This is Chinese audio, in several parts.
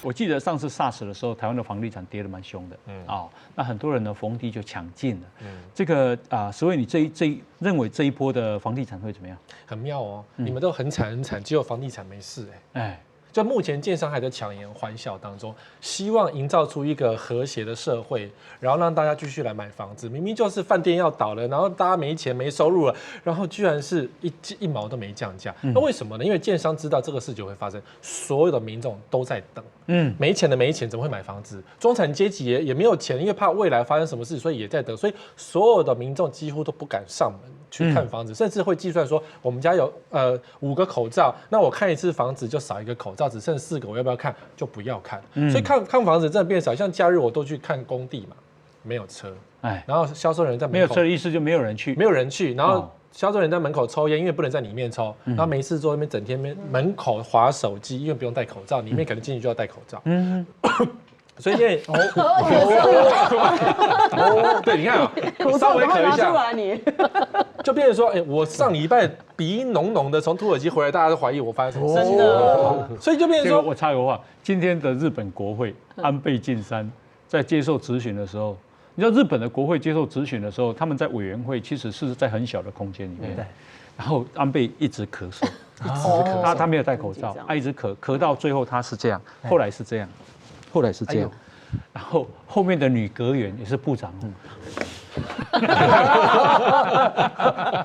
我记得上次 SARS 的时候，台湾的房地产跌得蛮凶的，那很多人呢逢低就抢进了，这个所以你认为这一波的房地产会怎么样？很妙哦，你们都很惨很惨，只有房地产没事哎。就目前建商还在强颜欢笑当中，希望营造出一个和谐的社会，然后让大家继续来买房子。明明就是饭店要倒了，然后大家没钱没收入了，然后居然是一毛都没降价。那为什么呢？因为建商知道这个事情会发生，所有的民众都在等。没钱的没钱，怎么会买房子？中产阶级也没有钱，因为怕未来发生什么事，所以也在等。所以所有的民众几乎都不敢上门去看房子，甚至会计算说，我们家有5个口罩，那我看一次房子就少1个口罩，只剩4个，我要不要看？就不要看。所以看房子真的变少，像假日我都去看工地嘛，没有车，然后销售人在门口，没有车的意思就没有人去，然后销售人在门口抽烟，因为不能在里面抽，然后没事做那边整天门口滑手机，因为不用戴口罩，里面可能进去就要戴口罩。所以现在对，你看啊，稍微咳一下，就变成说，我上礼拜鼻音浓浓的从土耳其回来，大家都怀疑我发生什么事情。所以就变成说，我插个话，今天的日本国会安倍晋三在接受质询的时候，你知道日本的国会接受质询的时候，他们在委员会其实是在很小的空间里面，然后安倍一直咳嗽，他没有戴口罩，他一直咳到最后他是这样，后来是这样。然后后面的女阁员也是部长，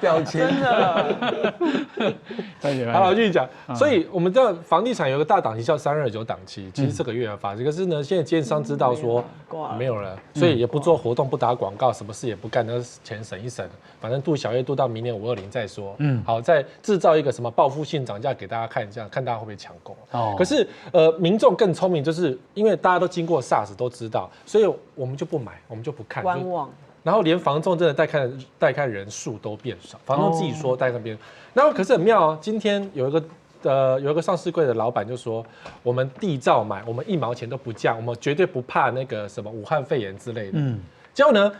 表情真的。好了，我继续讲。所以我们知道房地产有个大档期叫329档期，其实这个月要发生。可是呢，现在建商知道说没有了，所以也不做活动，不打广告，什么事也不干，那钱省一省，反正度小月度到明年520再说。好，再制造一个什么报复性涨价给大家看一下，看大家会不会抢购。可是民众更聪明，就是因为大家都经过 SARS 都知道，所以我们就不买，我们就不看，观望。然后连房仲真的带看人数都变少，房东自己说带看变。然后可是很妙哦，今天有一个上市柜的老板就说，我们地照买，我们1毛钱都不降，我们绝对不怕那个什么武汉肺炎之类的。结果呢，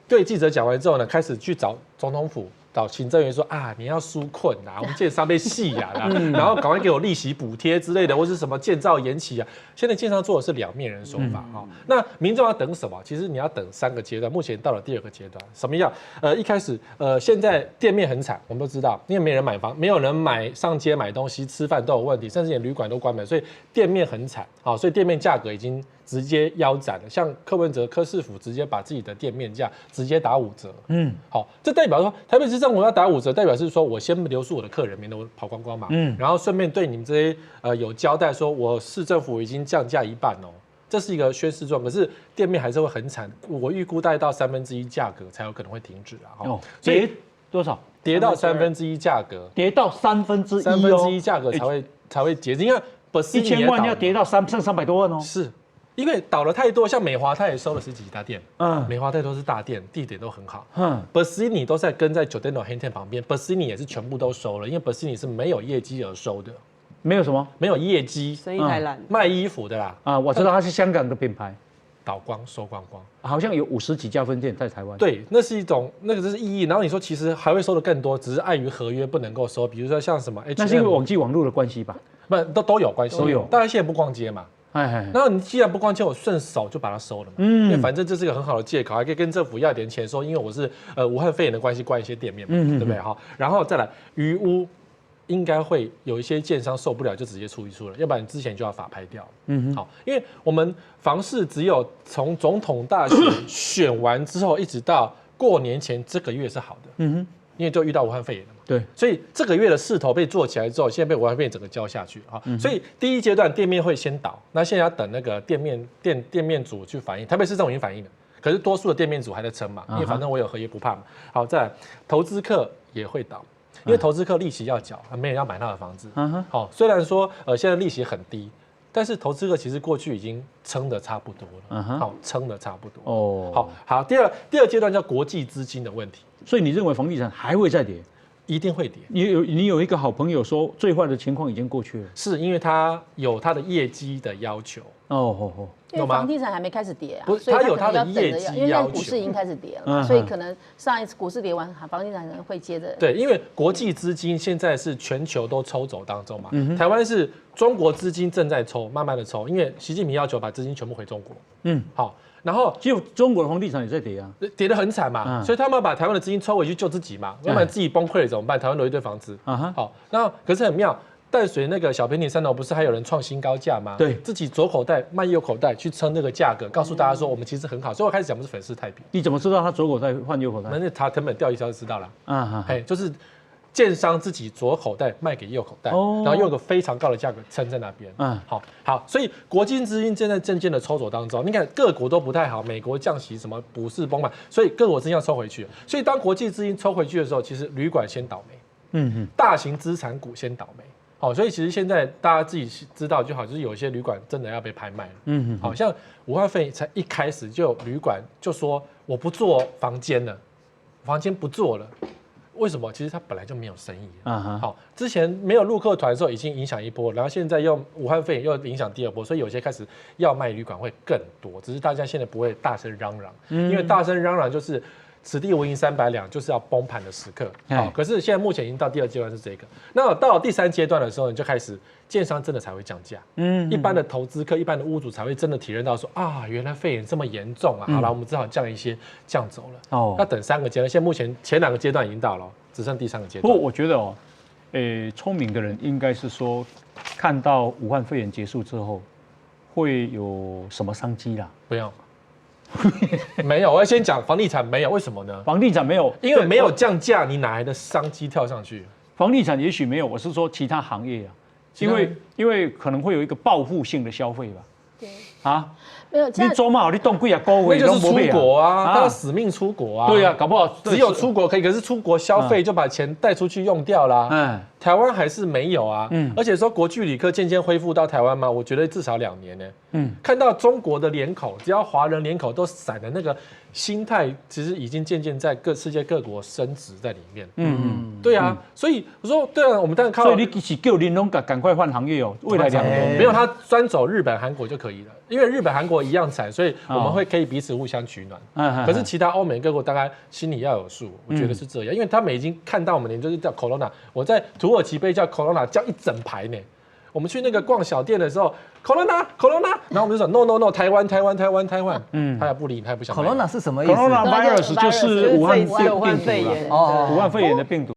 对记者讲完之后呢，开始去找总统府。找行政员说你要纾困啊，我们建商被戏啊，然后赶快给我利息补贴之类的，或是什么建造延期啊。现在建商做的是两面人手法那民众要等什么？其实你要等3个阶段，目前到了第2个阶段。什么样？一开始现在店面很惨，我们都知道，因为没人买房，没有人上街买东西、吃饭都有问题，甚至连旅馆都关门，所以店面很惨所以店面价格已经直接腰斩了。像柯文哲、柯市府直接把自己的店面价直接打5折。好，这代表说台北市政府要打5折，代表是说我先留住我的客人，免得我跑光光嘛。然后顺便对你们这些有交代，说我市政府已经降价1半哦，这是一个宣示状。可是店面还是会很惨，我预估大概到1/3价格才有可能会停止跌多少？跌到1/3价格，跌到1/3价格才会截止，因为1000万要跌到剩300多万哦。是。因为倒了太多，像美华它也收了10几家店，美华太多是大店，地点都很好。Bassini 都在跟在Giordano Hanten 旁边 ，Bassini 也是全部都收了，因为 Bassini 是没有业绩而收的，没有什么，没有业绩，生意太烂，卖衣服的啦。我知道它是香港的品牌，倒光收光，好像有50几家分店在台湾。对，那是一种那个就是意义。然后你说其实还会收的更多，只是碍于合约不能够收，比如说像什么 H&M， 那是因为网络的关系吧？不，都有关系，都有。大家现在不逛街嘛。然后你既然不逛街，我顺手就把它收了嘛。因为反正这是个很好的借口，还可以跟政府要点钱，说因为我是武汉肺炎的关系关一些店面嘛，对不对？好，然后再来余屋，应该会有一些建商受不了就直接出一出了，要不然之前就要法拍掉。好，因为我们房市只有从总统大选选完之后，一直到过年前这个月是好的。因为就遇到武汉肺炎了嘛，对，所以这个月的势头被做起来之后，现在被武汉肺炎整个浇下去了所以第一阶段店面会先倒，那现在要等那个店面主去反应，台北市政府已经反应了，可是多数的店面主还在撑嘛，因为反正我有合约不怕嘛。好，再来投资客也会倒，因为投资客利息要缴，没人要买他的房子。好，虽然说现在利息很低。但是投资客其实过去已经撑得差不多了，好，撑得差不多。好，第二阶段叫国际资金的问题。所以你认为房地产还会再跌？一定会跌。你有一个好朋友说，最坏的情况已经过去了，是因为他有他的业绩的要求。因为房地产还没开始跌啊，不是所以它有它的可能要等着业绩因为现在要求股市已经开始跌了嘛，所以可能上一次股市跌完，房地产可能会接着。对，因为国际资金现在是全球都抽走当中嘛，台湾是中国资金正在抽，慢慢的抽，因为习近平要求把资金全部回中国。好，然后就中国的房地产也在跌啊，跌得很惨嘛，所以他们要把台湾的资金抽回去救自己嘛，要不然自己崩溃了怎么办？台湾留一堆房子。好，那可是很妙。淡水那个小平顶3楼不是还有人创新高价吗？对，自己左口袋卖右口袋去撑那个价格，告诉大家说我们其实很好。所以我开始讲不是粉饰太平。你怎么知道他左口袋换右口袋？那查成本调一下就知道了。就是建商自己左口袋卖给右口袋，然后用个非常高的价格撑在那边。好，所以国际资金正在渐渐的抽走当中。你看各国都不太好，美国降息，什么股市崩盘，所以各国资金要抽回去。所以当国际资金抽回去的时候，其实旅馆先倒霉，大型资产股先倒霉。好，所以其实现在大家自己知道就好，就是有一些旅馆真的要被拍卖了。好像武汉肺炎才一开始就有旅馆就说我不做房间了，房间不做了。为什么？其实它本来就没有生意。好，之前没有陆客团的时候已经影响一波，然后现在又武汉肺炎又影响第二波，所以有些开始要卖旅馆会更多，只是大家现在不会大声嚷嚷，因为大声嚷嚷就是此地无银300两，就是要崩盘的时刻。好，可是现在目前已经到第2阶段是这个，那到了第3阶段的时候，你就开始建商真的才会降价。一般的投资客、一般的屋主才会真的体认到说啊，原来肺炎这么严重啊！好了，我们只好降一些，降走了。要等3个阶段，现在目前前2个阶段已经到了，只剩第3个阶段。不过我觉得聪明的人应该是说，看到武汉肺炎结束之后，会有什么商机啦？不用。没有，我要先讲房地产没有，为什么呢？房地产没有，因为没有降价，你哪来的商机跳上去？房地产也许没有，我是说其他行业啊，因为可能会有一个报复性的消费吧。对啊，没有，你做嘛，你动贵啊，高那就是出国啊，他要死命出国啊。对啊，搞不好只有出国可以，可是出国消费就把钱带出去用掉啦。台湾还是没有啊。而且说国际旅客渐渐恢复到台湾吗？我觉得至少2年呢。看到中国的脸孔，只要华人脸孔都散的那个心态，其实已经渐渐在世界各国升值在里面。对啊，所以我说对啊，我们当然靠。所以你是叫林龙赶快换行业哦，未来2年没有他专走日本、韩国就可以了，因为日本、韩国一样惨，所以我们会可以彼此互相取暖。可是其他欧美各国大概心里要有数，我觉得是这样，因为他们已经看到我们，就是叫 Corona， 我在土耳其被叫 Corona 叫一整排呢。我们去那个逛小店的时候 ，Corona， 然后我们就说 No， 台湾，他也不理，他也不想。Corona 是什么意思 ？Corona virus 就是武汉肺炎，武汉肺炎的病毒。